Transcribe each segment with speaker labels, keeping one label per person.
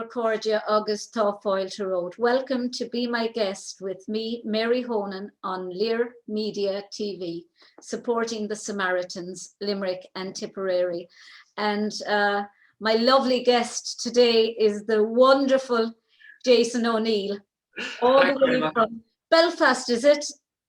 Speaker 1: Cordia August Táfoil to Road. Welcome to be my guest with me, Mary Honan, on Lear Media TV, supporting the Samaritans, Limerick and Tipperary. And my lovely guest today is the wonderful Jason O'Neill, all
Speaker 2: Hi,
Speaker 1: the way from Belfast, is it?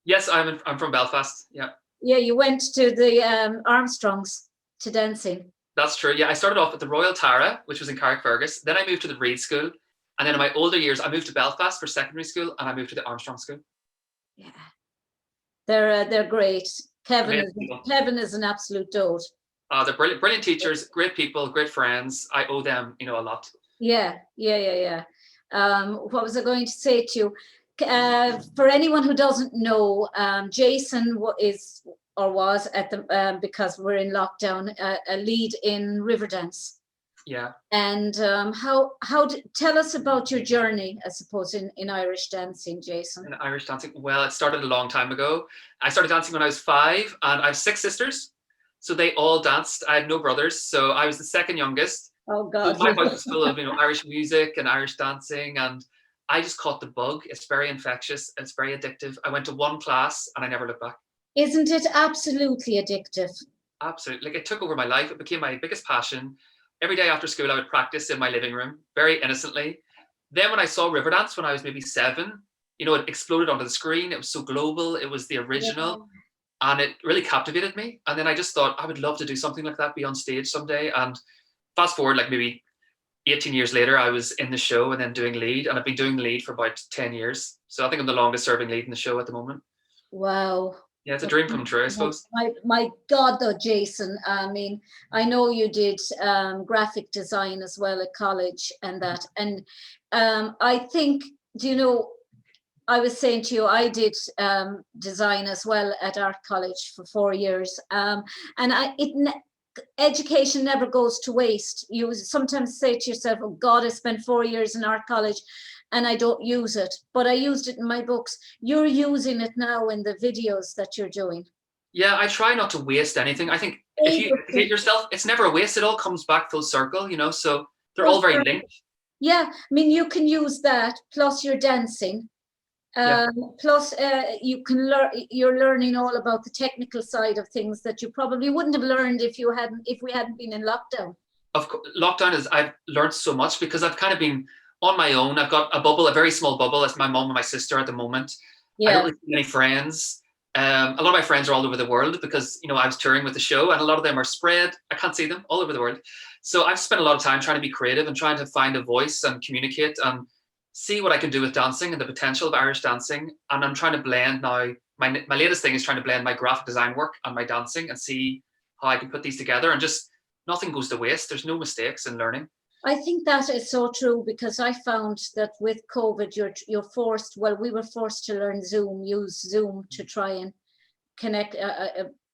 Speaker 2: Yes, I'm from Belfast. Yeah.
Speaker 1: Yeah, you went to the Armstrongs to dancing.
Speaker 2: That's true. Yeah, I started off at the Royal Tara, which was in Carrickfergus. Then I moved to the Reed School. And then in my older years, I moved to Belfast for secondary school and I moved to the Armstrong School.
Speaker 1: Yeah, they're great. Kevin is an absolute dote.
Speaker 2: They're brilliant teachers, great people, great friends. I owe them, a lot.
Speaker 1: Yeah. What was I going to say to you? For anyone who doesn't know, Jason was at the because we're in lockdown, a lead in Riverdance.
Speaker 2: Yeah.
Speaker 1: And tell us about your journey, I suppose, in Irish dancing, Jason.
Speaker 2: In Irish dancing, well, it started a long time ago. I started dancing when I was 5, and I have 6 sisters, so they all danced. I had no brothers, so I was the second youngest.
Speaker 1: Oh God!
Speaker 2: So my house was full of Irish music and Irish dancing, and I just caught the bug. It's very infectious. It's very addictive. I went to one class and I never looked back.
Speaker 1: Isn't it absolutely addictive?
Speaker 2: Absolutely. Like, it took over my life. It became my biggest passion. Every day after school, I would practice in my living room, very innocently. Then when I saw Riverdance when I was maybe 7, it exploded onto the screen. It was so global. It was the original. Yeah. And it really captivated me. And then I just thought I would love to do something like that, be on stage someday. And fast forward, like maybe 18 years later, I was in the show and then doing lead. And I've been doing lead for about 10 years. So I think I'm the longest serving lead in the show at the moment.
Speaker 1: Wow.
Speaker 2: Yeah, it's a dream come true, I suppose.
Speaker 1: My God, though, Jason, I mean, I know you did graphic design as well at college and that. And I think, I was saying to you, I did design as well at art college for 4 years. Education never goes to waste. You sometimes say to yourself, oh God, I spent 4 years in art college and I don't use it, but I used it in my books. You're using it now in the videos that you're doing.
Speaker 2: Yeah, I try not to waste anything. I think if you hate yourself, it's never a waste. It all comes back full circle, so they're all very linked.
Speaker 1: Yeah, I mean, you can use that plus your dancing. Plus you can you're learning all about the technical side of things that you probably wouldn't have learned if we hadn't been in lockdown.
Speaker 2: Of course, I've learned so much because I've kind of been on my own. I've got a very small bubble. It's my mom and my sister at the moment. Yeah. I don't really see any friends. A lot of my friends are all over the world because, I was touring with the show and a lot of them are spread. I can't see them all over the world. So I've spent a lot of time trying to be creative and trying to find a voice and communicate and see what I can do with dancing and the potential of Irish dancing. And I'm trying to blend now. My latest thing is trying to blend my graphic design work and my dancing and see how I can put these together, and just nothing goes to waste. There's no mistakes in learning.
Speaker 1: I think that is so true, because I found that with COVID, you're forced. Well, we were forced to learn use Zoom to try and connect,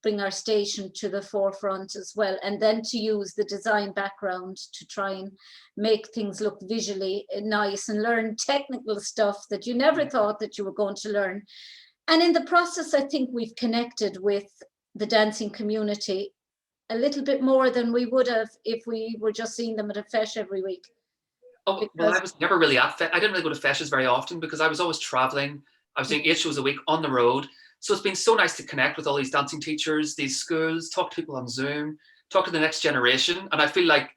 Speaker 1: bring our station to the forefront as well, and then to use the design background to try and make things look visually nice and learn technical stuff that you never thought that you were going to learn. And in the process, I think we've connected with the dancing community a little bit more than we would have if we were just seeing them at a fesh every week.
Speaker 2: Oh, well, I was never really at fesh. I didn't really go to feshes very often because I was always traveling. I was doing 8 shows a week on the road. So it's been so nice to connect with all these dancing teachers, these schools, talk to people on Zoom, talk to the next generation. And I feel like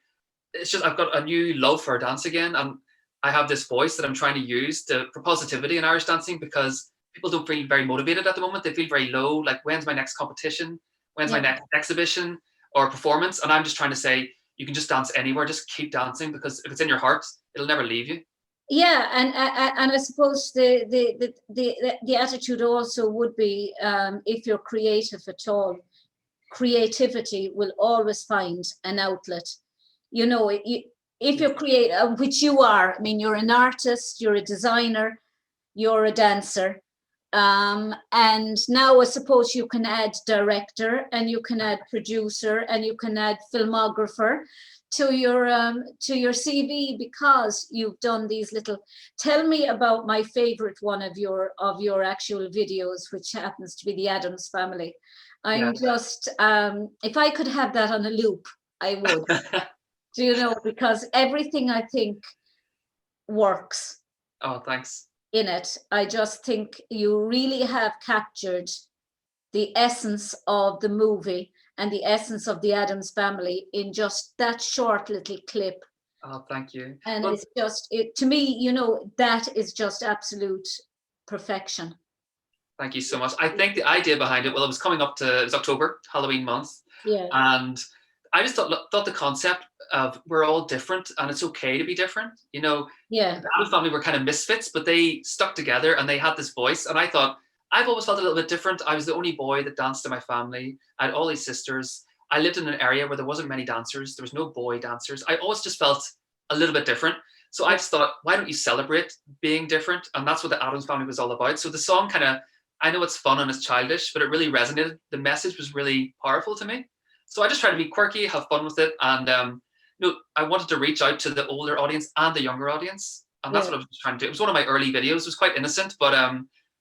Speaker 2: it's just, I've got a new love for dance again. And I have this voice that I'm trying to use for positivity in Irish dancing, because people don't feel very motivated at the moment. They feel very low. Like, when's my next competition? When's my next exhibition or performance? And I'm just trying to say, you can just dance anywhere. Just keep dancing, because if it's in your heart, it'll never leave you.
Speaker 1: Yeah, and I suppose the attitude also would be, if you're creative at all, creativity will always find an outlet. If you're creative, which you are. I mean, you're an artist, you're a designer, you're a dancer. And now I suppose you can add director, and you can add producer, and you can add filmographer to your CV, because you've done these little. Tell me about my favorite one of your actual videos, which happens to be the Addams Family. I'm just if I could have that on a loop, I would. Because everything, I think, works
Speaker 2: Oh, thanks.
Speaker 1: in it. I just think you really have captured the essence of the movie and the essence of the Addams Family in just that short little clip.
Speaker 2: Oh, thank you.
Speaker 1: And
Speaker 2: Well,
Speaker 1: it's just, to me, that is just absolute perfection.
Speaker 2: thank you so much. I think the idea behind it, well, it was coming up to, it was October, Halloween month.
Speaker 1: Yeah.
Speaker 2: And I just thought the concept of we're all different and it's okay to be different.
Speaker 1: Yeah.
Speaker 2: The Addams Family were kind of misfits, but they stuck together and they had this voice. And I thought, I've always felt a little bit different. I was the only boy that danced in my family. I had all these sisters. I lived in an area where there wasn't many dancers. There was no boy dancers. I always just felt a little bit different. So I just thought, why don't you celebrate being different? And that's what the Addams Family was all about. So the song kind of, I know it's fun and it's childish, but it really resonated. The message was really powerful to me. So I just tried to be quirky, have fun with it. And I wanted to reach out to the older audience and the younger audience. And that's what I was trying to do. It was one of my early videos. It was quite innocent, but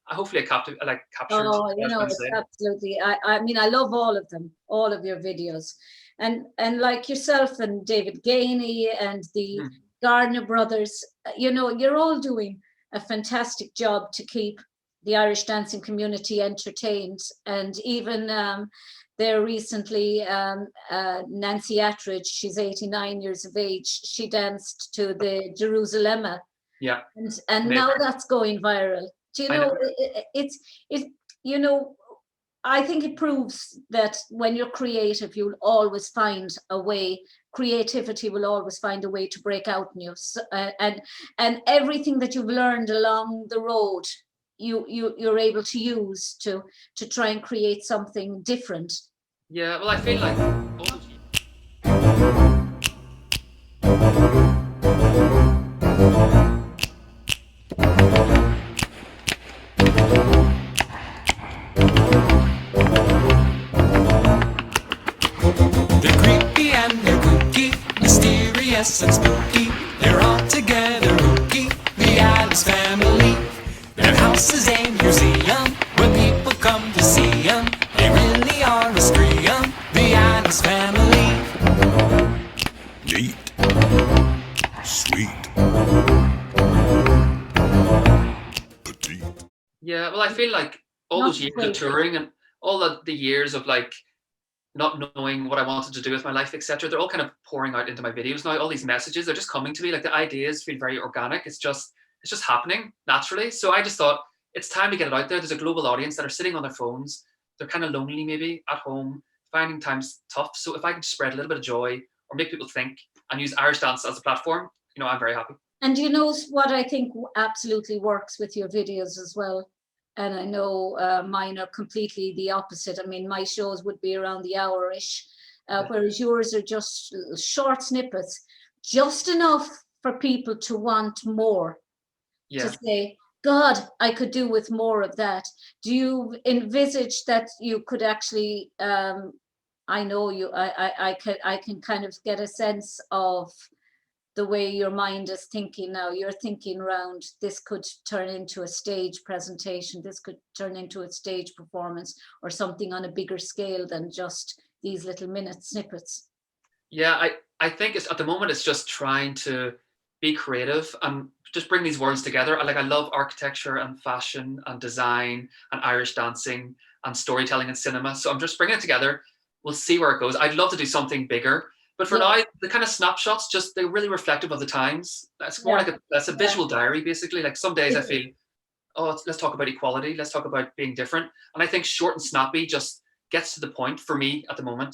Speaker 2: hopefully I captured.
Speaker 1: Oh, it's absolutely. I mean, I love all of them, all of your videos, and like yourself and David Gainey and the Gardner brothers. You're all doing a fantastic job to keep the Irish dancing community entertained, and even there recently, Nancy Attridge, she's 89 years of age. She danced to the Jerusalem.
Speaker 2: Yeah.
Speaker 1: And now that's going viral. Do you know, I think it proves that when you're creative, you'll always find a way. Creativity will always find a way to break out in you. And everything that you've learned along the road, you're able to use to try and create something different.
Speaker 2: Yeah, well, I feel like
Speaker 3: they're creepy and they're kooky, mysterious and spooky. They're all together hooky, the Addams Family. Their house is a museum when people come to see them. They really are a scream, the Addams Family. Neat, sweet, petite.
Speaker 2: Yeah, well, I feel like all those years of touring and all the years of not knowing what I wanted to do with my life, etc., they're all kind of pouring out into my videos now. All these messages, they're just coming to me. Like the ideas feel very organic. It's just happening naturally. So I just thought it's time to get it out there. There's a global audience that are sitting on their phones. They're kind of lonely, maybe at home, finding times tough. So if I can spread a little bit of joy or make people think and use Irish dance as a platform, I'm very happy.
Speaker 1: And you know what I think absolutely works with your videos as well? And I know mine are completely the opposite. I mean, my shows would be around the hour-ish, whereas yours are just short snippets, just enough for people to want more, to say, God, I could do with more of that. Do you envisage that you could actually, I know you, I can kind of get a sense of the way your mind is thinking now. You're thinking around, this could turn into a stage presentation, this could turn into a stage performance or something on a bigger scale than just these little minute snippets.
Speaker 2: Yeah, I think at the moment it's just trying to be creative and just bring these worlds together. I love architecture and fashion and design and Irish dancing and storytelling and cinema. So I'm just bringing it together. We'll see where it goes. I'd love to do something bigger. But for now, the kind of snapshots, they're really reflective of the times. That's more that's a visual diary, basically. Like some days I feel, let's talk about equality. Let's talk about being different. And I think short and snappy just gets to the point for me at the moment.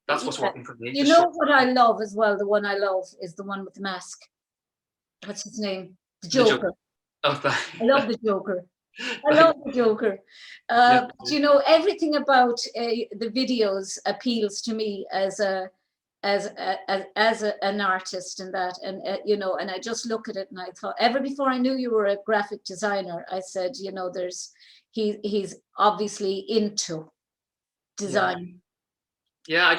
Speaker 2: That's what's working for me.
Speaker 1: What I love as well, the one I love is the one with the mask. What's his name? The Joker.
Speaker 2: Oh,
Speaker 1: I love the Joker. I love the Joker. Everything about the videos appeals to me as an artist in that, and I just look at it and I thought, ever before I knew you were a graphic designer, I said, he's obviously into design.
Speaker 2: I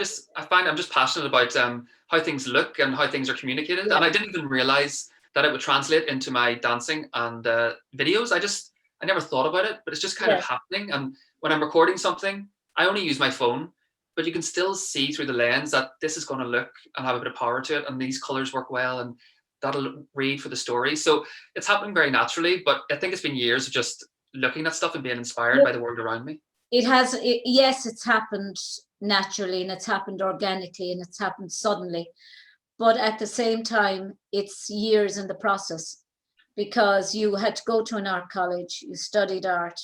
Speaker 2: find I'm just passionate about how things look and how things are communicated, and I didn't even realize that it would translate into my dancing and videos. I never thought about it, but it's just kind of happening. And when I'm recording something, I only use my phone. But you can still see through the lens that this is going to look and have a bit of power to it, and these colors work well, and that'll read for the story. So it's happening very naturally, but I think it's been years of just looking at stuff and being inspired by the world around me.
Speaker 1: Yes, it's happened naturally, and it's happened organically, and it's happened suddenly. But at the same time, it's years in the process, because you had to go to an art college, you studied art,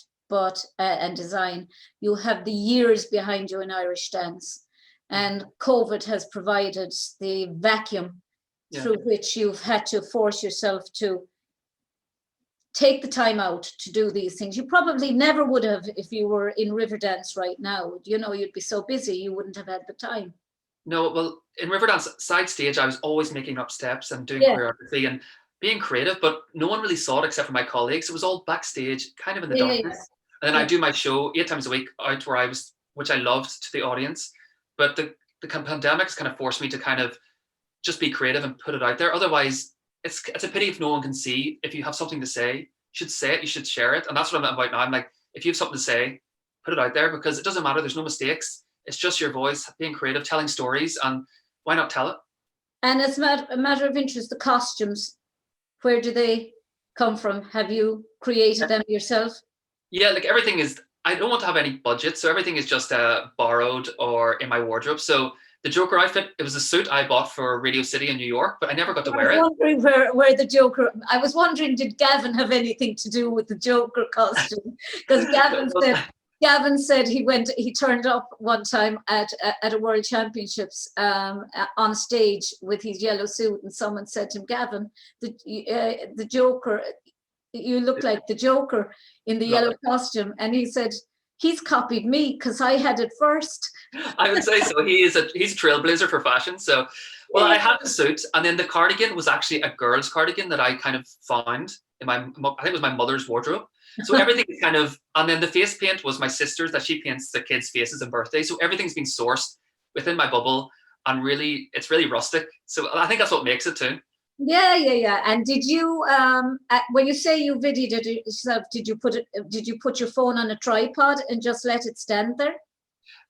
Speaker 1: and design. You have the years behind you in Irish dance, and COVID has provided the vacuum through which you've had to force yourself to take the time out to do these things. You probably never would have if you were in Riverdance right now. You'd be so busy, you wouldn't have had the time.
Speaker 2: No, well, in Riverdance side stage, I was always making up steps and doing choreography and being creative, but no one really saw it except for my colleagues. It was all backstage, kind of in the darkness. And then I do my show 8 times a week out where I was, which I loved, to the audience. But the pandemic's kind of forced me to kind of just be creative and put it out there. Otherwise, it's a pity if no one can see. If you have something to say, you should say it, you should share it. And that's what I'm about now. I'm like, if you have something to say, put it out there, because it doesn't matter. There's no mistakes. It's just your voice, being creative, telling stories, and why not tell it? And
Speaker 1: as a matter of interest, the costumes, where do they come from? Have you created them yourself?
Speaker 2: Yeah, like everything is, I don't want to have any budget, so everything is just borrowed or in my wardrobe. So the Joker outfit, it was a suit I bought for Radio City in New York, but I never got to wear it. I was
Speaker 1: wondering where the Joker, I was wondering, did Gavin have anything to do with the Joker costume? Because Gavin said he turned up one time at a World Championships on stage with his yellow suit, and someone said to him, Gavin, the Joker, you look like the Joker in the yellow costume. And he said, he's copied me because I had it first.
Speaker 2: I would say so. He's a trailblazer for fashion. So, well, I had the suit, and then the cardigan was actually a girl's cardigan that I kind of found in I think it was my mother's wardrobe. So everything is kind of, and then the face paint was my sister's, that she paints the kids' faces and birthdays. So everything's been sourced within my bubble, and really, it's really rustic. So I think that's what makes it too.
Speaker 1: Yeah. And did you, when you say you videoed it yourself, did you put your phone on a tripod and just let it stand there?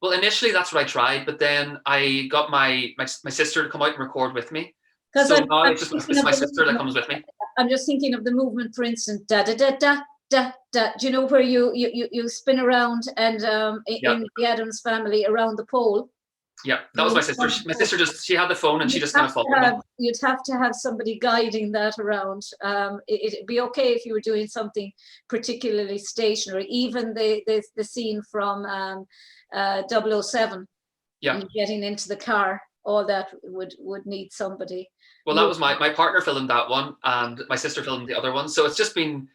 Speaker 2: Well, initially that's what I tried, but then I got my sister to come out and record with me. So now it's my sister that comes with me.
Speaker 1: I'm just thinking of the movement, for instance, da da da da da da. Do you know where you spin around and in the Addams Family around the pole?
Speaker 2: Yeah, that was my sister. My sister she had the phone and she just kind of followed.
Speaker 1: You'd have to have somebody guiding that around. It'd be okay if you were doing something particularly stationary. Even the scene from 007. Yeah. Getting into the car, all that would need somebody.
Speaker 2: Well, that was my partner filmed that one, and my sister filmed the other one. So it's just been,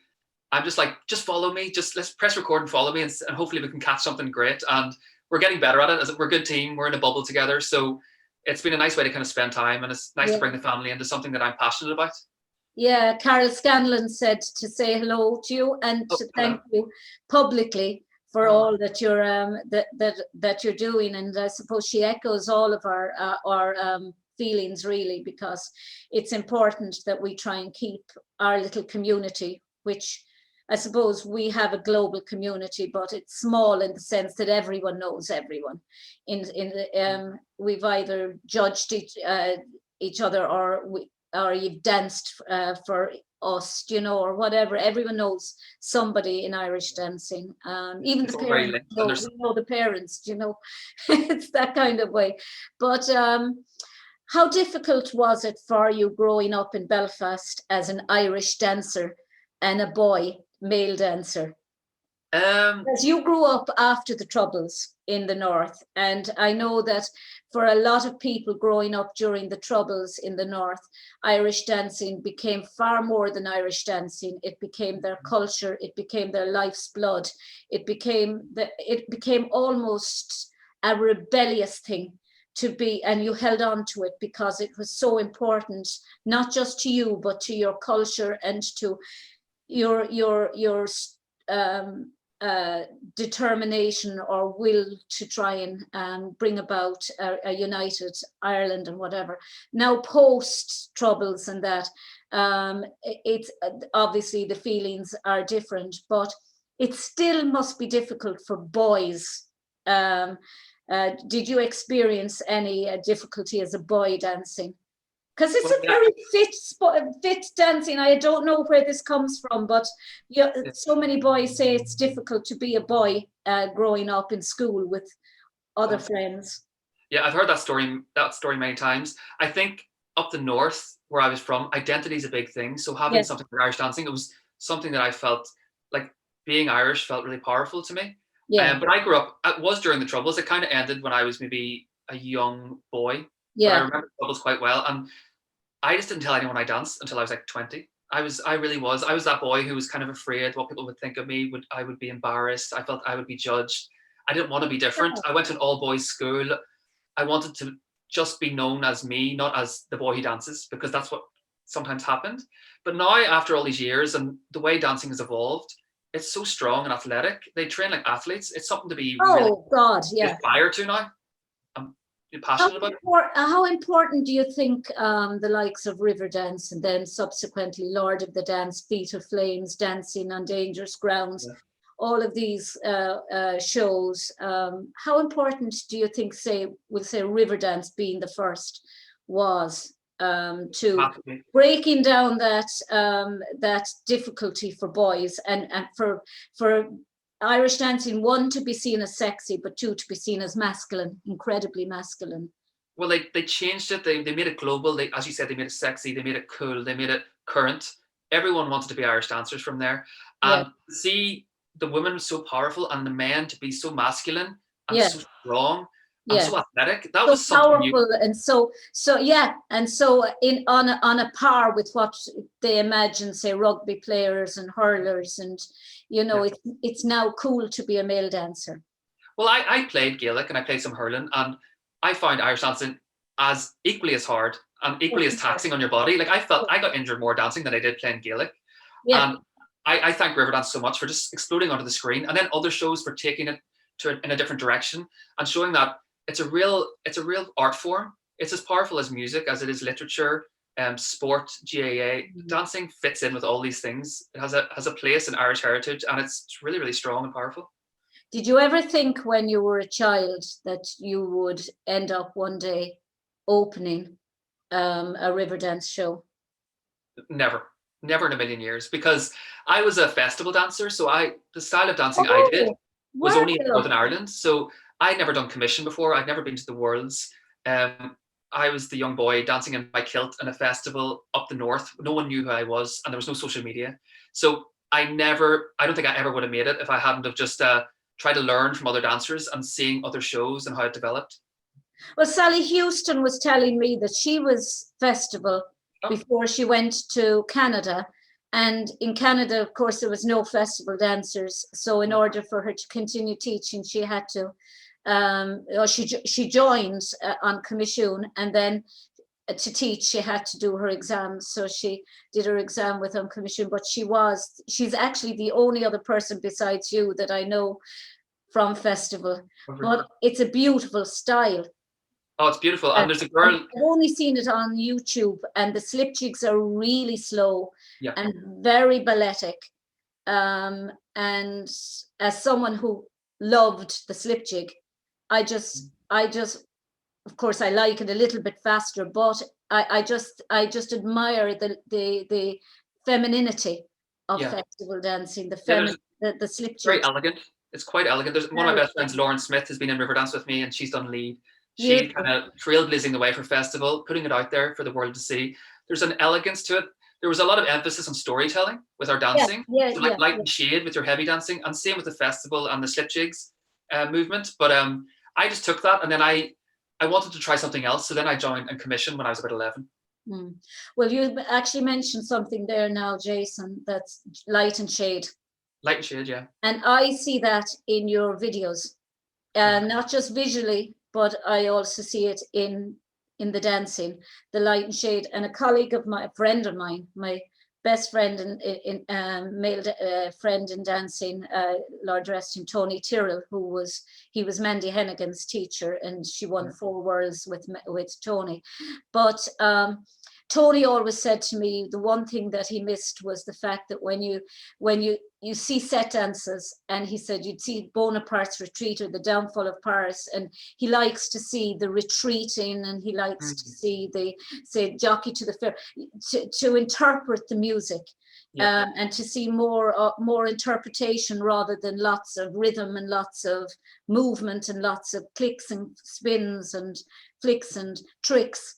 Speaker 2: I'm just like, just follow me. Just let's press record and follow me, and hopefully we can catch something great. And we're getting better at it. We're a good team. We're in a bubble together. So it's been a nice way to kind of spend time, and it's nice to bring the family into something that I'm passionate about. Yeah,
Speaker 1: Carol Scanlon said to say hello to you and to thank you publicly for all that you're that you're doing. And I suppose she echoes all of our feelings, really, because it's important that we try and keep our little community, which I suppose we have a global community, but it's small in the sense that everyone knows everyone. We've either judged each other, or you've danced for us, or whatever. Everyone knows somebody in Irish dancing. Even the parents, we know the parents. It's that kind of way. But how difficult was it for you growing up in Belfast as an Irish dancer and a boy male dancer? As you grew up after the Troubles in the North, and I know that for a lot of people growing up during the Troubles in the North, Irish dancing became far more than Irish dancing. It became their culture. It became their life's blood. It became almost a rebellious thing to be, and you held on to it because it was so important, not just to you, but to your culture and to your determination or will to try and bring about a united Ireland and whatever. Now, post Troubles and that, it's obviously the feelings are different, but it still must be difficult for boys. Did you experience any difficulty as a boy dancing? Because it's
Speaker 2: Well,
Speaker 1: a very fit dancing. I don't know where this comes from, but so many boys say it's difficult to be a boy growing up in school with other friends.
Speaker 2: Yeah, I've heard that story many times. I think up the north where I was from, identity is a big thing. So having something like Irish dancing, it was something that I felt like being Irish felt really powerful to me.
Speaker 1: Yeah.
Speaker 2: But I grew up, it was during the Troubles. It kind of ended when I was maybe a young boy. But I remember the Troubles quite well. And I just didn't tell anyone I danced until I was like 20. I was that boy who was kind of afraid what people would think of me. I would be embarrassed. I felt I would be judged. I didn't want to be different. I went to an all boys school. I wanted to just be known as me, not as the boy who dances, because that's what sometimes happened. But now, after all these years and the way dancing has evolved, it's so strong and athletic. They train like athletes. It's something to be really aspire to now. I'm passionate about it.
Speaker 1: How important do you think the likes of Riverdance and then subsequently Lord of the Dance, Feet of Flames, Dancing on Dangerous Grounds, all of these shows, how important do you think, we'll say Riverdance being the first, was to breaking down that difficulty for boys and for Irish dancing, one, to be seen as sexy, but two, to be seen as masculine, incredibly masculine?
Speaker 2: Well, they changed it. They made it global. As you said, they made it sexy. They made it cool. They made it current. Everyone wanted to be Irish dancers from there. And see the women so powerful and the men to be so masculine and so strong and so athletic. That was something
Speaker 1: powerful and so on a par with what they imagine, say, rugby players and hurlers, and it's now cool to be a male dancer.
Speaker 2: Well, I played Gaelic and I played some hurling, and I found Irish dancing as equally as hard and equally as taxing on your body. Like, I felt I got injured more dancing than I did playing Gaelic. And I thank Riverdance so much for just exploding onto the screen, and then other shows for taking it in a different direction and showing that it's a real art form. It's as powerful as music as it is literature, sport, GAA. Dancing fits in with all these things. It has a place in Irish heritage, and it's really, really strong and powerful.
Speaker 1: Did you ever think when you were a child that you would end up one day opening a Riverdance show?
Speaker 2: Never in a million years, because I was a festival dancer. So the style of dancing I did was only in Northern Ireland. So I'd never done commission before. I'd never been to the Worlds. I was the young boy dancing in my kilt in a festival up the north. No one knew who I was, and there was no social media. So I don't think I ever would have made it if I hadn't have just tried to learn from other dancers and seeing other shows and how it developed.
Speaker 1: Well, Sally Houston was telling me that she was festival before she went to Canada. And in Canada, of course, there was no festival dancers. So in order for her to continue teaching, she had to, she joined on commission, and then to teach, she had to do her exams. So she did her exam with on commission, but she's actually the only other person besides you that I know from festival. But it's a beautiful style.
Speaker 2: Oh, it's beautiful. And there's a girl.
Speaker 1: I've only seen it on YouTube, and the slip jigs are really slow and very balletic. And as someone who loved the slip jig, I just, of course, I like it a little bit faster, but I just admire the femininity of festival dancing. The slip jig.
Speaker 2: Very elegant. It's quite elegant. There's one of my best friends, Lauren Smith, has been in Riverdance with me, and she's done lead. She's kind of trailblazing the way for festival, putting it out there for the world to see. There's an elegance to it. There was a lot of emphasis on storytelling with our dancing, light and shade with your heavy dancing, and same with the festival and the slip jigs movement. But I just took that, and then I wanted to try something else. So then I joined and commissioned when I was about 11.
Speaker 1: Well, you actually mentioned something there now, Jason, that's light and shade.
Speaker 2: Light and shade, yeah.
Speaker 1: And I see that in your videos, not just visually, but I also see it in the dancing, the light and shade. And a friend of mine, my best friend in male friend in dancing, Lord rest him, Tony Tyrrell, he was Mandy Hennigan's teacher, and she won 4 worlds with Tony. But Tony always said to me, the one thing that he missed was the fact that when you you see set dances, and he said you'd see Bonaparte's retreat or the downfall of Paris, and he likes to see the retreating, and he likes to see the, say, jockey to the fair, to interpret the music. And to see more interpretation rather than lots of rhythm and lots of movement and lots of clicks and spins and flicks and tricks.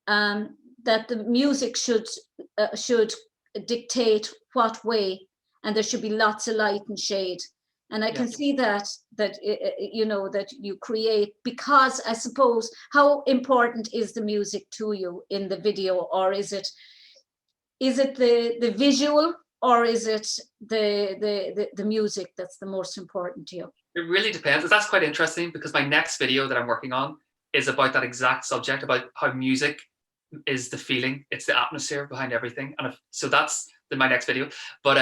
Speaker 1: That the music should dictate what way, and there should be lots of light and shade. And I can see that you know, that you create, because I suppose, how important is the music to you in the video, or is it the visual, or is it the music that's the most important to you?
Speaker 2: It really depends. That's quite interesting, because my next video that I'm working on is about that exact subject, about how music is the feeling, it's the atmosphere behind everything. And so that's my next video. But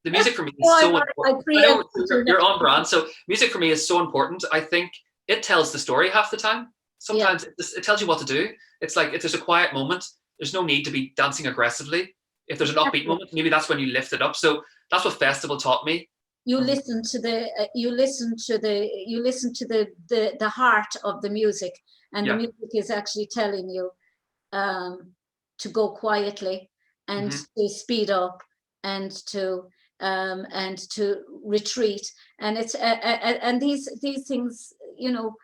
Speaker 2: the music for me is so important. I know you're on brand. So music for me is so important. I think it tells the story half the time. Sometimes it tells you what to do. It's like, if there's a quiet moment, there's no need to be dancing aggressively. If there's an upbeat moment, maybe that's when you lift it up. So that's what festival taught me.
Speaker 1: You listen to the heart of the music, and the music is actually telling you to go quietly, and to speed up, and to retreat. And it's and these things, you know,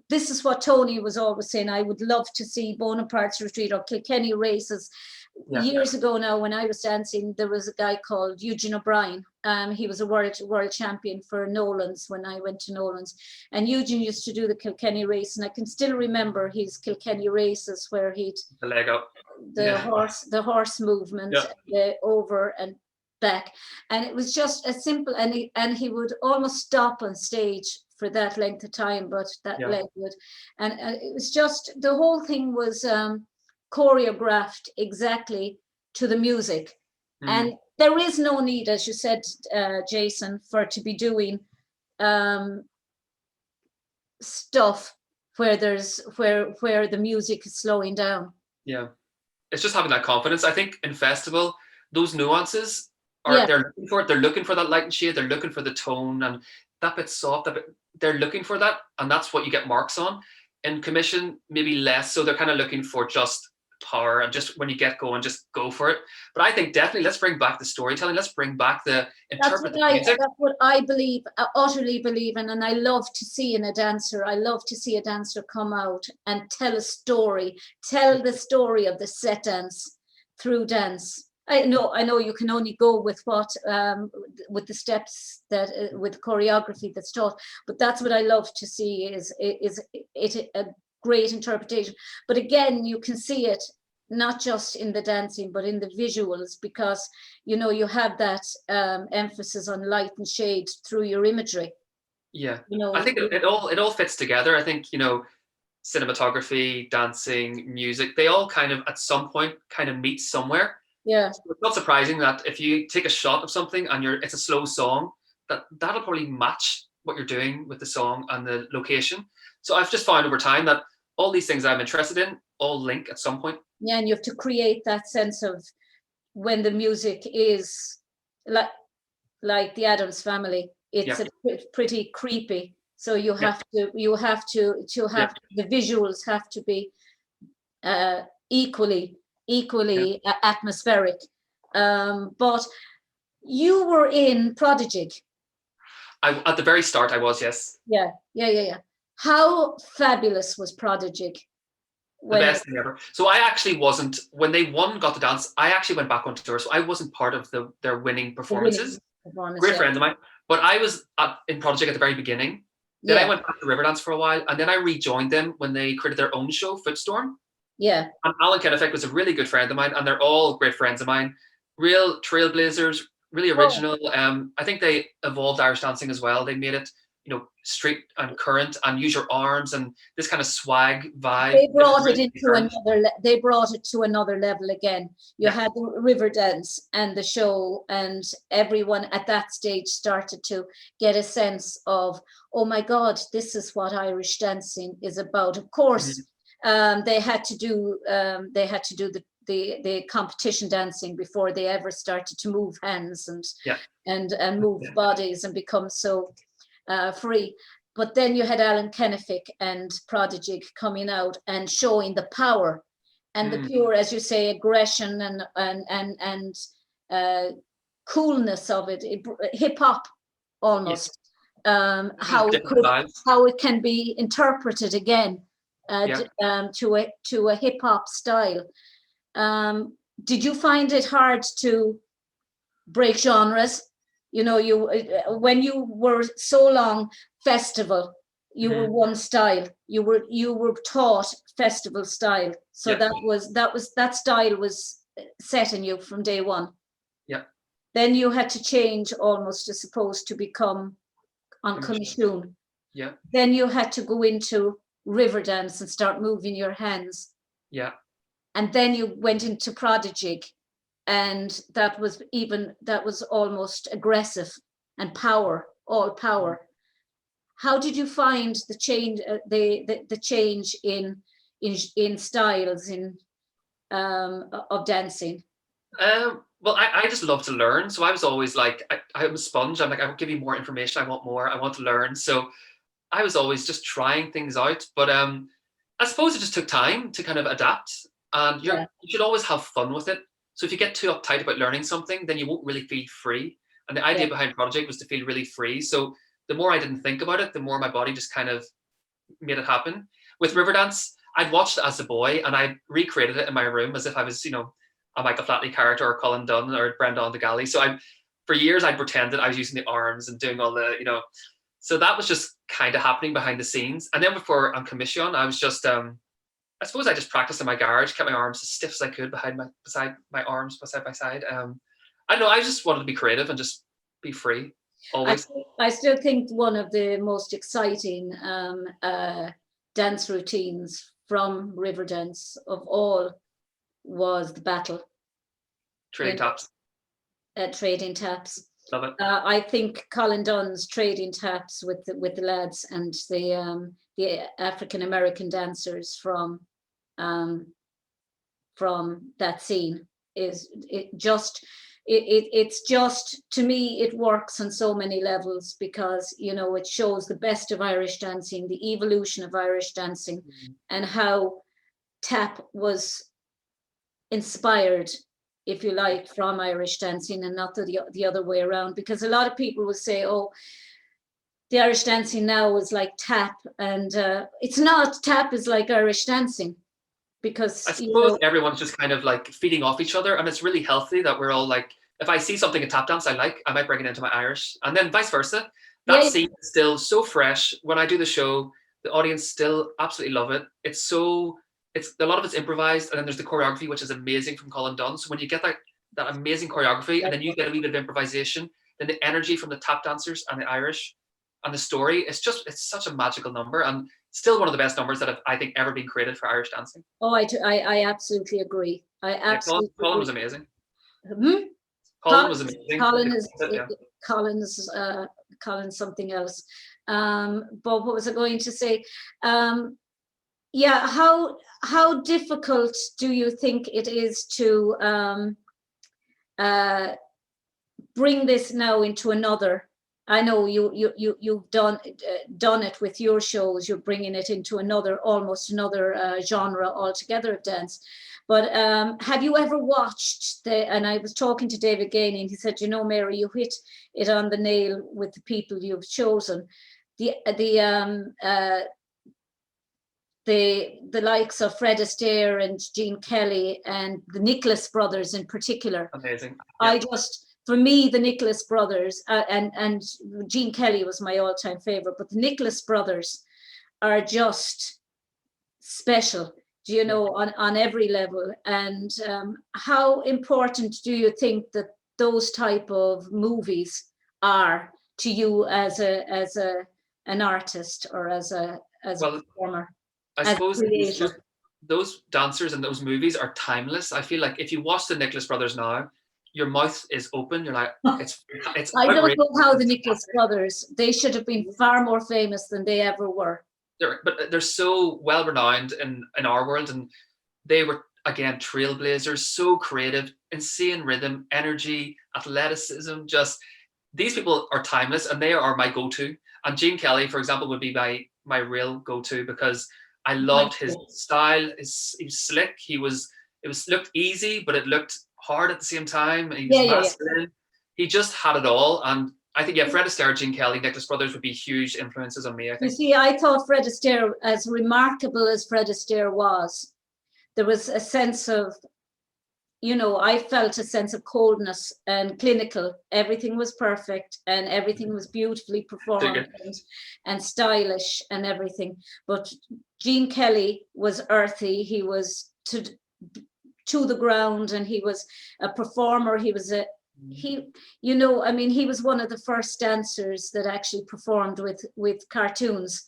Speaker 1: this is what Tony was always saying. I would love to see Bonaparte's retreat or Kilkenny races. Years ago now, when I was dancing, there was a guy called Eugene O'Brien. He was a world champion for Nolan's when I went to Nolan's. And Eugene used to do the Kilkenny race. And I can still remember his Kilkenny races where he'd
Speaker 2: the leg up,
Speaker 1: the horse movement, the over and back. And it was just a simple, and he would almost stop on stage for that length of time, but that leg would. And it was just, the whole thing was choreographed exactly to the music. And there is no need, as you said, Jason, for to be doing stuff where the music is slowing down.
Speaker 2: It's just having that confidence. I think in festival, those nuances are they're looking for it. They're looking for that light and shade. They're looking for the tone, and that bit soft, that bit, they're looking for that, and that's what you get marks on. In commission, maybe less, so they're kind of looking for just power, and just when you get going, just go for it. But I think definitely let's bring back the storytelling. Let's bring back the interpret the music.
Speaker 1: That's what I believe, I utterly believe in, and I love to see in a dancer. I love to see a dancer come out and tell a story, tell the story of the set dance through dance. I know you can only go with what with the steps that with choreography that's taught, but that's what I love to see is it a great interpretation. But again, you can see it not just in the dancing, but in the visuals, because you know you have that emphasis on light and shade through your imagery.
Speaker 2: You
Speaker 1: know,
Speaker 2: I think it all fits together. I think, you know, cinematography, dancing, music, they all kind of at some point kind of meet somewhere. So it's not surprising that if you take a shot of something and it's a slow song, that'll probably match what you're doing with the song and the location. So I've just found over time that all these things I'm interested in all link at some point.
Speaker 1: And you have to create that sense of when the music is like the Addams Family. It's pretty creepy. So you have to the visuals have to be equally atmospheric. But you were in Prodigy.
Speaker 2: At the very start, I was, yes.
Speaker 1: Yeah. How fabulous was Prodigy?
Speaker 2: The best thing ever. So I actually wasn't, when they won Got to Dance, I actually went back on tour. So I wasn't part of their winning performances. Great friend of mine. But I was in Prodigy at the very beginning. Then I went back to Riverdance for a while. And then I rejoined them when they created their own show, Footstorm. And Alan Kennefick was a really good friend of mine. And they're all great friends of mine. Real trailblazers, really original. I think they evolved Irish dancing as well. They made it, you know, street and current and use your arms and this kind of swag vibe.
Speaker 1: They brought it to another level again. You had the Riverdance and the show, and everyone at that stage started to get a sense of, oh my God, this is what Irish dancing is about. Of course, they had to do the competition dancing before they ever started to move hands
Speaker 2: Yeah.
Speaker 1: and move bodies and become so free. But then you had Alan Kennefick and Prodigy coming out and showing the power and the pure, as you say, aggression and coolness of it, hip hop almost. How it can be interpreted again to a hip hop style. Did you find it hard to break genres? You know, when you were so long festival, you were one style. You were taught festival style, so that style was set in you from day one.
Speaker 2: Yeah.
Speaker 1: Then you had to change almost, I suppose, to become on commission.
Speaker 2: Yeah.
Speaker 1: Then you had to go into Riverdance and start moving your hands.
Speaker 2: Yeah.
Speaker 1: And then you went into Prodigy, and that was almost aggressive and all power. How did you find the change, the change in styles of dancing?
Speaker 2: Well, I just love to learn. So I was always like, I'm a sponge. I'm like, I will give you more information. I want more. I want to learn. So I was always just trying things out. But I suppose it just took time to kind of adapt. And you should always have fun with it. So if you get too uptight about learning something, then you won't really feel free. And the idea behind Project was to feel really free. So the more I didn't think about it, the more my body just kind of made it happen. With Riverdance, I'd watched it as a boy and I recreated it in my room as if I was, a Michael Flatley character or Colin Dunn or Brendan de Galley. So for years I'd pretended I was using the arms and doing all the, so that was just kind of happening behind the scenes. And then before on commission, I was just, I suppose I just practiced in my garage, kept my arms as stiff as I could beside my arms, side by side. I don't know, I just wanted to be creative and just be free, always.
Speaker 1: I still think one of the most exciting dance routines from Riverdance of all was the battle.
Speaker 2: Trading taps.
Speaker 1: Trading taps.
Speaker 2: Love it.
Speaker 1: I think Colin Dunn's trading taps with the lads and the African American dancers from that scene it's just, to me, it works on so many levels because it shows the best of Irish dancing, the evolution of Irish dancing, and how tap was inspired, if you like, from Irish dancing and not the other way around. Because a lot of people will say, oh, the Irish dancing now is like tap, and it's not. Tap is like Irish dancing, because
Speaker 2: I suppose everyone's just kind of like feeding off each other, and it's really healthy that we're all like, if I see something in tap dance I like, I might bring it into my Irish, and then vice versa. That scene is still so fresh. When I do the show, the audience still absolutely love it. It's a lot of it's improvised, and then there's the choreography, which is amazing from Colin Dunn. So when you get that amazing choreography, and then you get a wee bit of improvisation, then the energy from the tap dancers and the Irish and the story, it's such a magical number, and still one of the best numbers that have, I think, ever been created for Irish dancing.
Speaker 1: Oh, I absolutely agree.
Speaker 2: Colin was amazing.
Speaker 1: Colin
Speaker 2: was amazing.
Speaker 1: Colin's something else. But what was I going to say? How difficult do you think it is to bring this now into another? I know you've done it with your shows. You're bringing it into almost another genre altogether of dance. But have you ever watched and I was talking to David Gainey, and he said, Mary, you hit it on the nail with the people you've chosen. The likes of Fred Astaire and Gene Kelly and the Nicholas brothers in particular.
Speaker 2: Amazing. Yeah.
Speaker 1: For me, the Nicholas brothers and Gene Kelly was my all-time favorite, but the Nicholas brothers are just special, on every level. And how important do you think that those type of movies are to you as an artist or as a performer?
Speaker 2: I suppose those dancers and those movies are timeless. I feel like if you watch the Nicholas brothers now, your mouth is open. You're like, it's.
Speaker 1: I don't know how the Nicholas brothers, they should have been far more famous than they ever were.
Speaker 2: But they're so well renowned in our world, and they were again, trailblazers, so creative, insane rhythm, energy, athleticism. Just these people are timeless, and they are my go-to. And Gene Kelly, for example, would be my real go-to, because I loved his style. He was slick. It looked easy, but it looked hard at the same time. He was masculine. He just had it all. And I think, Fred Astaire, Gene Kelly, Nicholas Brothers would be huge influences on me, I think.
Speaker 1: You see, I thought Fred Astaire, as remarkable as Fred Astaire was, there was a sense of, I felt a sense of coldness and clinical. Everything was perfect and everything was beautifully performed and stylish and everything. But Gene Kelly was earthy. He was to the ground, and he was a performer. He was he was one of the first dancers that actually performed with cartoons,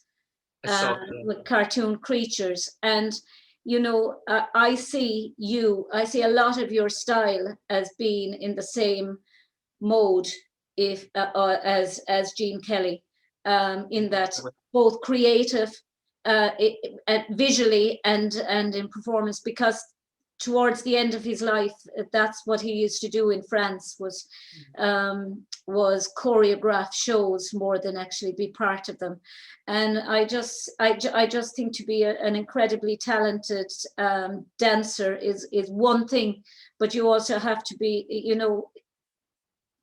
Speaker 1: with cartoon creatures. And I see a lot of your style as being in the same mode as Gene Kelly, in that both creative, visually and in performance, because towards the end of his life, that's what he used to do in France, was choreograph shows more than actually be part of them. And I just think to be an incredibly talented dancer is one thing, but you also have to be,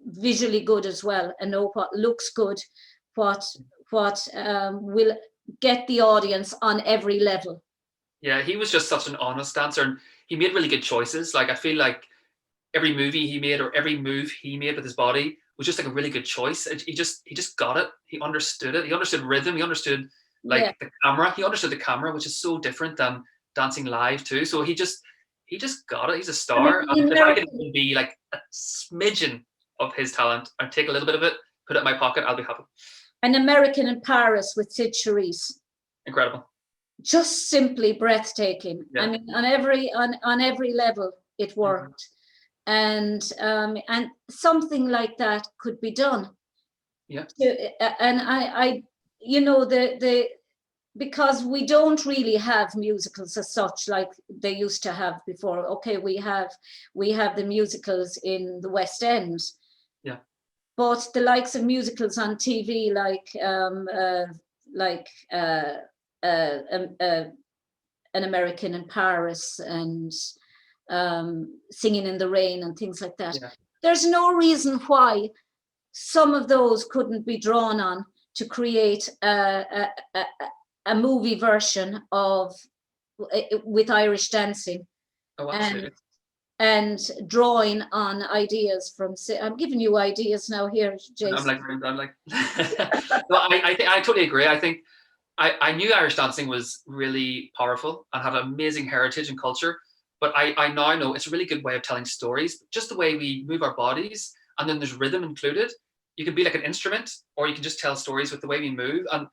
Speaker 1: visually good as well, and know what looks good, what will get the audience on every level.
Speaker 2: Yeah, he was just such an honest dancer, and he made really good choices. Like, I feel like every movie he made, or every move he made with his body, was just like a really good choice. He just got it. He understood it. He understood rhythm. He understood the camera. He understood the camera, which is so different than dancing live too. So he just got it. He's a star. And if I could even be like a smidgen of his talent and take a little bit of it, put it in my pocket, I'll be happy.
Speaker 1: An American in Paris with Sid Charisse.
Speaker 2: Incredible.
Speaker 1: Just simply breathtaking. Yeah. I mean, on every level, it worked. Mm-hmm. And something like that could be done.
Speaker 2: Yeah.
Speaker 1: And I because we don't really have musicals as such like they used to have before. Okay, we have the musicals in the West End.
Speaker 2: Yeah.
Speaker 1: But the likes of musicals on TV, An American in Paris and Singing in the Rain and things like that. Yeah. There's no reason why some of those couldn't be drawn on to create a movie version of with Irish dancing.
Speaker 2: Oh, absolutely.
Speaker 1: And drawing on ideas from. I'm giving you ideas now here, Jason.
Speaker 2: I'm like. No, I totally agree. I think I knew Irish dancing was really powerful and had an amazing heritage and culture, but I now know it's a really good way of telling stories. Just the way we move our bodies, and then there's rhythm included. You can be like an instrument, or you can just tell stories with the way we move. And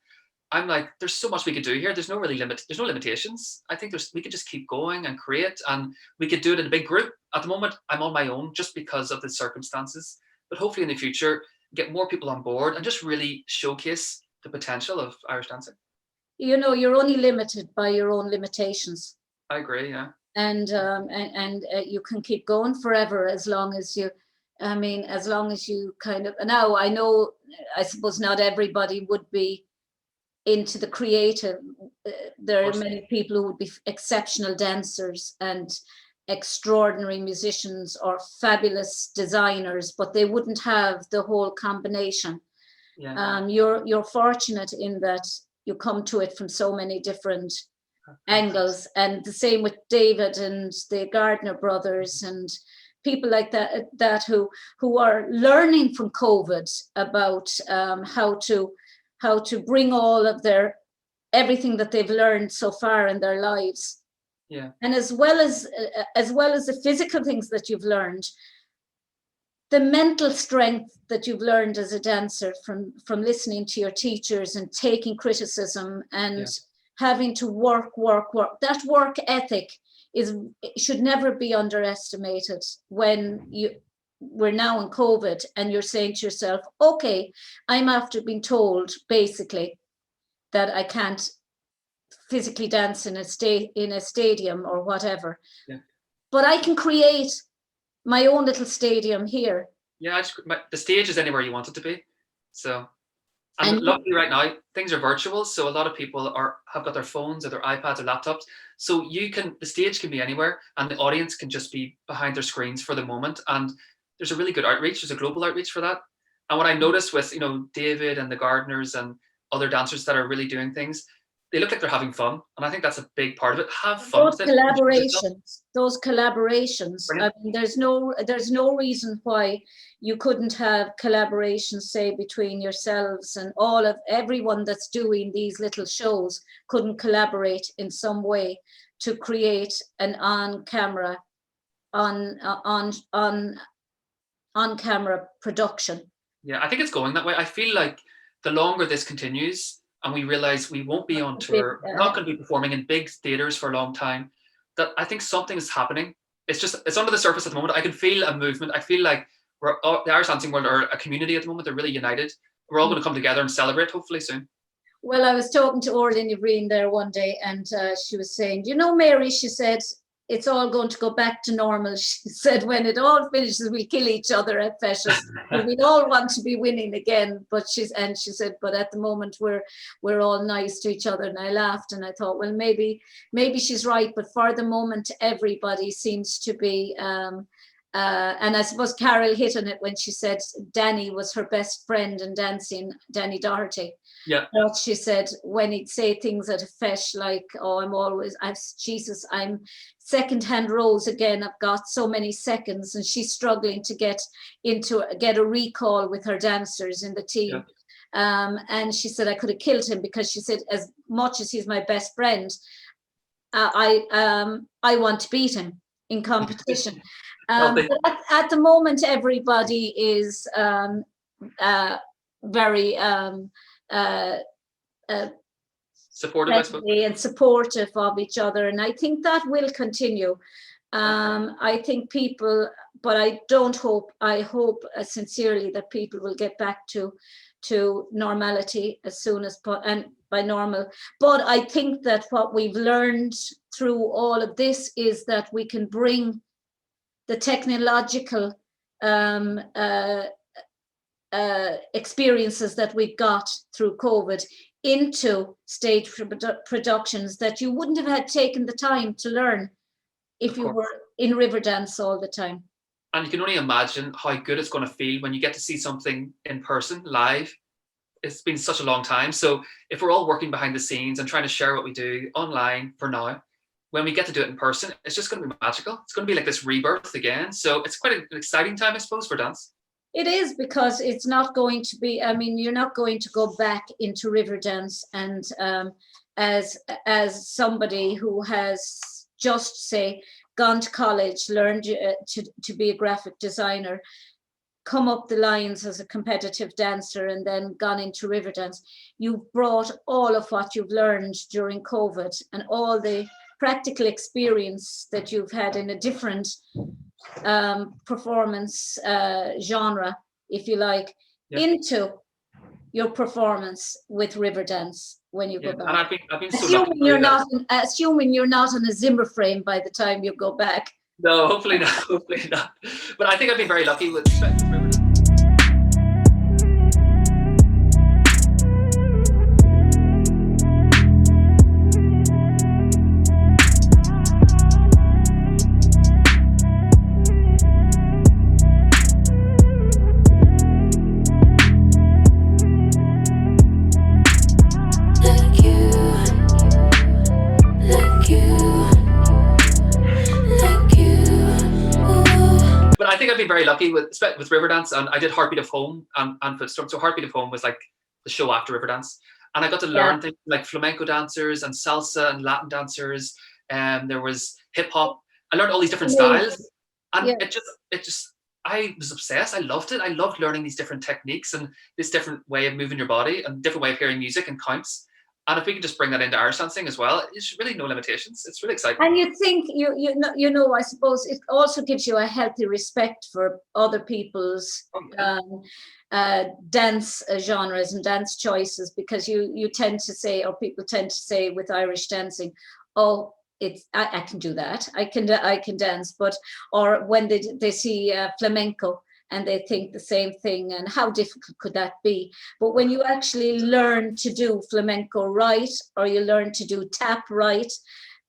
Speaker 2: I'm like, there's so much we could do here. There's no limitations. I think we could just keep going and create, and we could do it in a big group. At the moment, I'm on my own just because of the circumstances, but hopefully in the future, get more people on board and just really showcase the potential of Irish dancing.
Speaker 1: You're only limited by your own limitations.
Speaker 2: I agree, yeah.
Speaker 1: And you can keep going forever as long as you kind of. Now, I suppose not everybody would be into the creative. There are many people who would be exceptional dancers and extraordinary musicians or fabulous designers, but they wouldn't have the whole combination. Yeah. You're fortunate in that you come to it from so many different angles, and the same with David and the Gardner brothers and people like that who are learning from COVID about how to bring all of everything that they've learned so far in their lives.
Speaker 2: Yeah.
Speaker 1: And as well as the physical things that you've learned, the mental strength that you've learned as a dancer from listening to your teachers and taking criticism and having to work. That work ethic should never be underestimated when we're now in COVID and you're saying to yourself, okay, I'm after being told basically that I can't physically dance in a stadium or whatever.
Speaker 2: Yeah.
Speaker 1: but I can create my own little stadium here.
Speaker 2: Yeah, the stage is anywhere you want it to be. So, and
Speaker 1: And
Speaker 2: luckily right now things are virtual, so a lot of people have got their phones or their iPads or laptops. So the stage can be anywhere, and the audience can just be behind their screens for the moment. And there's a really good outreach. There's a global outreach for that. And what I noticed with David and the Gardeners and other dancers that are really doing things, they look like they're having fun, and I think that's a big part of it. Have fun with it.
Speaker 1: Those collaborations. I mean, there's no reason why you couldn't have collaborations, say, between yourselves and everyone that's doing these little shows couldn't collaborate in some way to create an on-camera production.
Speaker 2: Yeah, I think it's going that way. I feel like the longer this continues and we realize we won't be on tour, we're not going to be performing in big theaters for a long time, that I think something is happening. It's under the surface at the moment. I can feel a movement. I feel like the Irish dancing world are a community at the moment. They're really united. We're all going to come together and celebrate, hopefully soon.
Speaker 1: Well, I was talking to Orlin Yvreen there one day, and she was saying, Mary, she said, it's all going to go back to normal. She said, when it all finishes, we'll kill each other at Feshes. And we'd all want to be winning again. But she said, but at the moment we're all nice to each other. And I laughed and I thought, well, maybe she's right. But for the moment, everybody seems to be, and I suppose Carol hit on it when she said Danny was her best friend in dancing, Danny Doherty.
Speaker 2: Yeah.
Speaker 1: But she said when he'd say things at a fesh like, oh, I'm second-hand rows again. I've got so many seconds, and she's struggling to get a recall with her dancers in the team. Yeah. And she said I could have killed him, because she said as much as he's my best friend, I want to beat him in competition. But at the moment, everybody is very
Speaker 2: supportive, I suppose,
Speaker 1: and supportive of each other, and I think that will continue. I think people, but I hope sincerely that people will get back to normality as soon as and by normal. But I think that what we've learned through all of this is that we can bring the technological experiences that we got through COVID into stage productions that you wouldn't have had taken the time to learn if you were in Riverdance all the time.
Speaker 2: And you can only imagine how good it's going to feel when you get to see something in person, live. It's been such a long time. So if we're all working behind the scenes and trying to share what we do online for now, when we get to do it in person, it's just going to be magical. It's going to be like this rebirth again. So it's quite an exciting time, I suppose, for dance.
Speaker 1: It is, because it's not going to be, I mean, you're not going to go back into Riverdance and as somebody who has just, say, gone to college, learned to be a graphic designer, come up the lines as a competitive dancer, and then gone into Riverdance. You've brought all of what you've learned during COVID and all the practical experience that you've had in a different performance genre, if you like, into your performance with Riverdance when you go back.
Speaker 2: And I've been so
Speaker 1: assuming you're not on a Zimmer frame by the time you go back.
Speaker 2: No, hopefully not. But I think I've been very lucky with Riverdance. Very lucky with Riverdance, and I did Heartbeat of Home and Footstorm. So Heartbeat of Home was like the show after Riverdance, and I got to learn things like flamenco dancers and salsa and Latin dancers, and there was hip hop. I learned all these different styles, and it just I was obsessed. I loved it. I loved learning these different techniques and this different way of moving your body and different way of hearing music and counts. And if we can just bring that into Irish dancing as well, it's really no limitations. It's really exciting.
Speaker 1: And you think, I suppose it also gives you a healthy respect for other people's dance genres and dance choices, because you tend to say, or people tend to say with Irish dancing, oh, I can do that. I can dance, but or when they see flamenco and they think the same thing, and how difficult could that be? But when you actually learn to do flamenco right, or you learn to do tap right,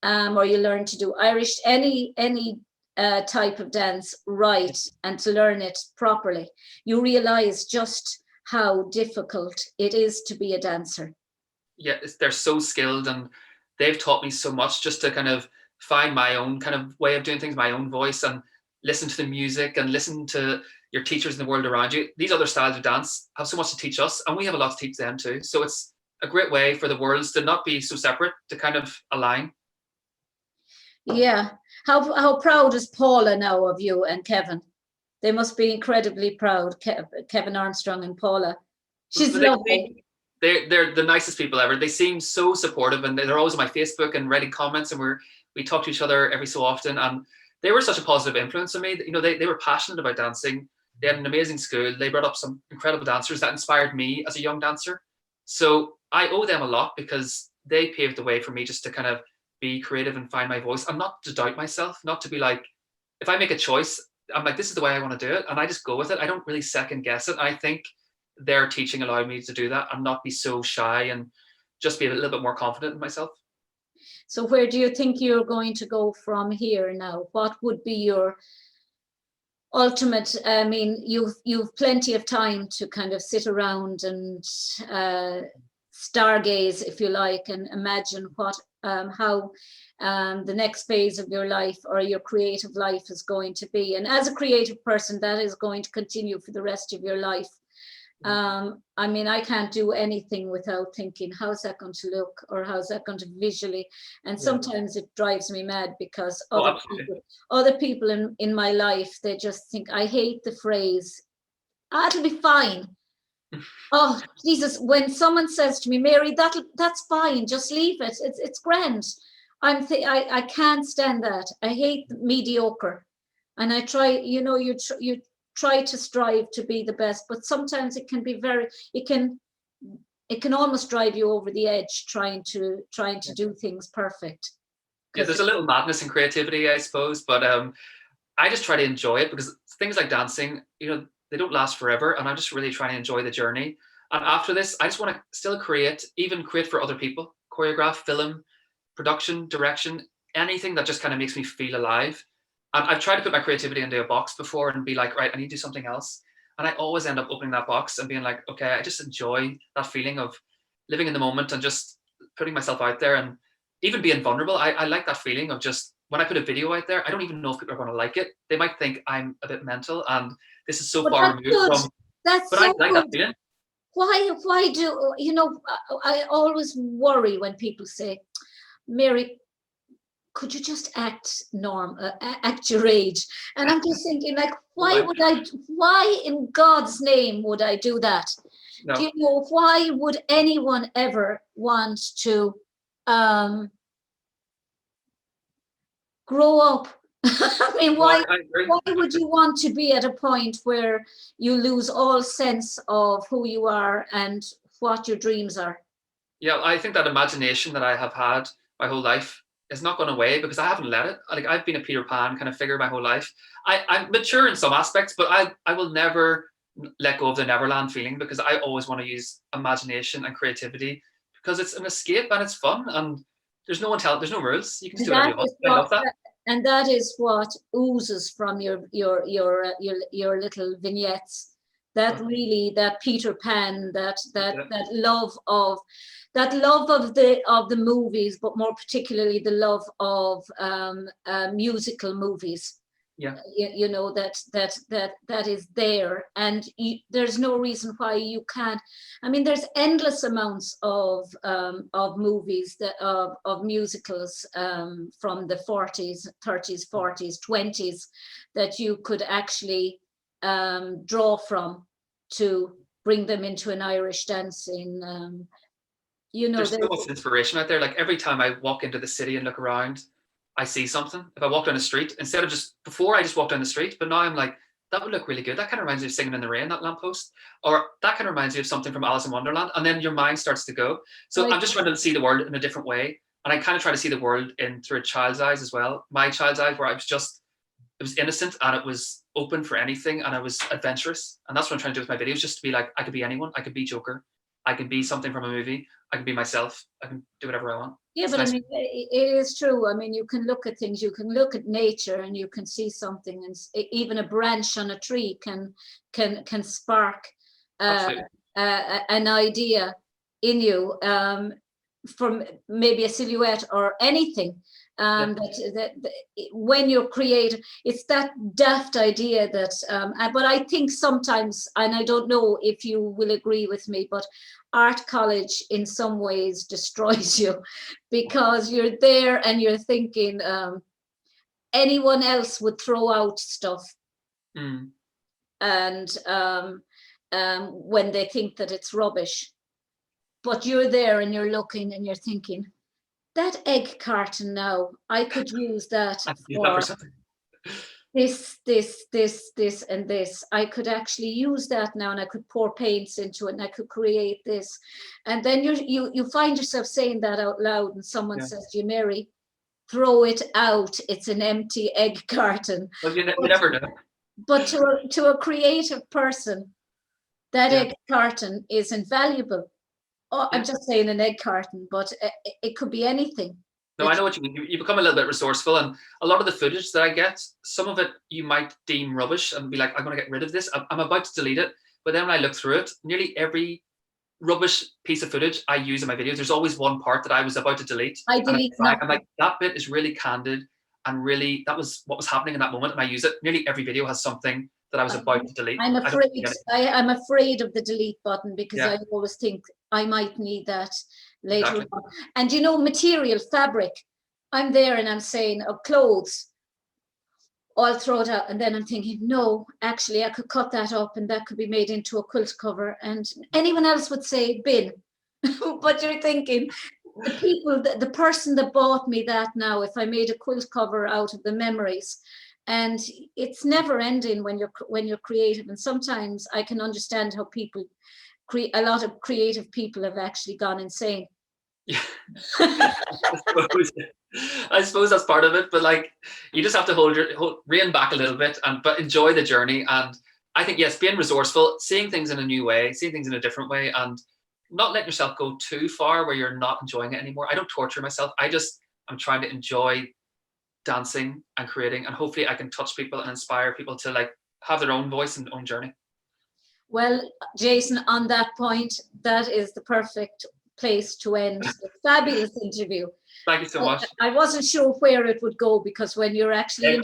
Speaker 1: or you learn to do Irish, any type of dance right, and to learn it properly, you realize just how difficult it is to be a dancer.
Speaker 2: Yeah, they're so skilled, and they've taught me so much just to kind of find my own kind of way of doing things, my own voice, and listen to the music and listen to your teachers in the world around you. These other styles of dance have so much to teach us, and we have a lot to teach them too. So it's a great way for the worlds to not be so separate, to kind of align.
Speaker 1: Yeah. How proud is Paula now of you and Kevin? They must be incredibly proud, Kevin Armstrong and Paula. She's lovely.
Speaker 2: They're the nicest people ever. They seem so supportive, and they're always on my Facebook and writing comments, and we talk to each other every so often. And they were such a positive influence on me. You know, they were passionate about dancing. They had an amazing school. They brought up some incredible dancers that inspired me as a young dancer. So I owe them a lot, because they paved the way for me just to kind of be creative and find my voice, and not to doubt myself, not to be like, if I make a choice, I'm like, this is the way I want to do it, and I just go with it. I don't really second guess it. I think their teaching allowed me to do that and not be so shy, and just be a little bit more confident in myself.
Speaker 1: So where do you think you're going to go from here now? What would be your ultimate? I mean, you've plenty of time to kind of sit around and stargaze, if you like, and imagine how the next phase of your life or your creative life is going to be. And as a creative person, that is going to continue for the rest of your life. I mean, I can't do anything without thinking, how's that going to look, or how's that going to visually? And sometimes it drives me mad, because other people in my life, they just think, I hate the phrase, it'll be fine. Oh, Jesus, when someone says to me, Mary, that's fine, just leave it. It's grand. I can't stand that. I hate mediocre. And I try, you try to strive to be the best, but sometimes it can be it can almost drive you over the edge trying to do things perfect.
Speaker 2: Yeah, there's a little madness in creativity, I suppose, but I just try to enjoy it, because things like dancing, they don't last forever, and I'm just really trying to enjoy the journey. And after this, I just want to still create for other people, choreograph, film, production, direction, anything that just kind of makes me feel alive. And I've tried to put my creativity into a box before and be like, right, I need to do something else. And I always end up opening that box and being like, okay, I just enjoy that feeling of living in the moment and just putting myself out there and even being vulnerable. I like that feeling of just, when I put a video out there, I don't even know if people are going to like it. They might think I'm a bit mental, and this is so far removed from.
Speaker 1: That's
Speaker 2: but
Speaker 1: so
Speaker 2: I like
Speaker 1: good.
Speaker 2: that feeling.
Speaker 1: Why do I always worry when people say, Mary, could you just act your age? And I'm just thinking, like, why in God's name would I do that?
Speaker 2: No.
Speaker 1: Do you know, why would anyone ever want to grow up? I mean, why would you want to be at a point where you lose all sense of who you are and what your dreams are?
Speaker 2: Yeah, I think that imagination that I have had my whole life is not going away, because I haven't let it. Like, I've been a Peter Pan kind of figure my whole life. I'm mature in some aspects, but I will never let go of the Neverland feeling, because I always want to use imagination and creativity, because it's an escape and it's fun, and there's no rules. You can just do whatever you want. I love that.
Speaker 1: And that is what oozes from your little vignettes. That really, that Peter Pan, that love of the movies, but more particularly the love of musical movies.
Speaker 2: Yeah,
Speaker 1: that is there, and there's no reason why you can't. I mean, there's endless amounts of movies of musicals from the 40s, 30s, 40s, 20s that you could actually draw from to bring them into an Irish dancing.
Speaker 2: there's so much inspiration out there. Like, every time I walk into the city and look around, I see something. If I walk down the street, instead of before I just walk down the street, but now I'm like, that would look really good. That kind of reminds me of Singing in the Rain, that lamppost. Or that kind of reminds you of something from Alice in Wonderland. And then your mind starts to go. So I'm just trying to see the world in a different way. And I kind of try to see the world in through a child's eyes as well. My child's eyes, where it was innocent and it was open for anything and I was adventurous. And that's what I'm trying to do with my videos, just to be like, I could be anyone. I could be Joker. I could be something from a movie. I can be myself. I can do whatever I want.
Speaker 1: Yeah,
Speaker 2: It's
Speaker 1: but
Speaker 2: nice.
Speaker 1: I mean, it is true. I mean, you can look at things, you can look at nature and you can see something, and even a branch on a tree can spark
Speaker 2: Absolutely.
Speaker 1: an idea in you, from maybe a silhouette or anything. That when you're creative, it's that daft idea that, but I think sometimes, and I don't know if you will agree with me, but art college in some ways destroys you, because you're there and you're thinking, anyone else would throw out stuff.
Speaker 2: Mm.
Speaker 1: And when they think that it's rubbish, but you're there and you're looking and you're thinking, that egg carton now, I could use that
Speaker 2: Use that
Speaker 1: for
Speaker 2: for something.
Speaker 1: this, and this. I could actually use that now, and I could pour paints into it, and I could create this. And then you find yourself saying that out loud, and someone says to you, Mary, throw it out. It's an empty egg carton.
Speaker 2: Well, you never know.
Speaker 1: But to a creative person, that egg carton is invaluable. Oh, I'm just saying an egg carton, but it could be anything.
Speaker 2: No, I know what you mean. You become a little bit resourceful, and a lot of the footage that I get, some of it you might deem rubbish and be like, I'm going to get rid of this. I'm about to delete it. But then when I look through it, nearly every rubbish piece of footage I use in my videos, there's always one part that I was about to delete.
Speaker 1: I delete nothing.
Speaker 2: I'm like, that bit is really candid, and really that was what was happening in that moment, and I use it. Nearly every video has something that I was about to delete.
Speaker 1: I'm afraid of the delete button, because I always think I might need that later on. And you know, material, fabric, I'm there and I'm saying, oh, clothes, I'll throw it out, and then I'm thinking, no, actually I could cut that up and that could be made into a quilt cover, and anyone else would say bin. But you're thinking, the person that bought me that now, if I made a quilt cover out of the memories. And it's never ending when you're creative. And sometimes I can understand how people a lot of creative people have actually gone insane.
Speaker 2: Yeah. I suppose that's part of it, but like, you just have to rein back a little bit, but enjoy the journey. And I think, yes, being resourceful, seeing things in a new way, seeing things in a different way, and not letting yourself go too far where you're not enjoying it anymore. I don't torture myself. I'm trying to enjoy dancing and creating, and hopefully I can touch people and inspire people to like have their own voice and own journey.
Speaker 1: Well, Jason, on that point, that is the perfect place to end the fabulous interview.
Speaker 2: Thank you so much.
Speaker 1: I wasn't sure where it would go, because when you're actually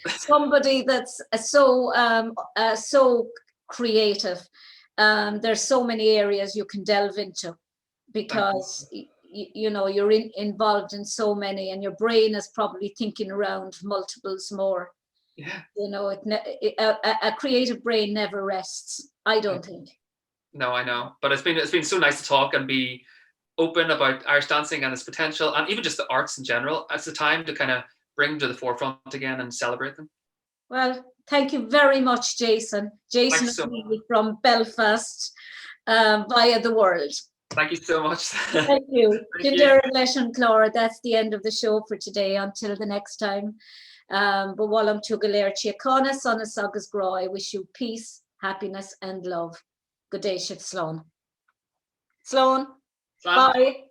Speaker 1: somebody that's so creative, there's so many areas you can delve into, because you know, you're involved in so many, and your brain is probably thinking around multiples more.
Speaker 2: Yeah.
Speaker 1: You know, a creative brain never rests, I don't think.
Speaker 2: No, I know, but it's been so nice to talk and be open about Irish dancing and its potential, and even just the arts in general. It's the time to kind of bring them to the forefront again and celebrate them. Well,
Speaker 1: thank you very much, Jason. Jason so from Belfast, via the world.
Speaker 2: Thank you so much.
Speaker 1: Thank you. Clara, that's the end of the show for today. Until the next time. But Wallam Tugaler Chiacana, Son Sagas Grow. I wish you peace, happiness, and love. Good day, Shiv Sloan. Sloan. Bye.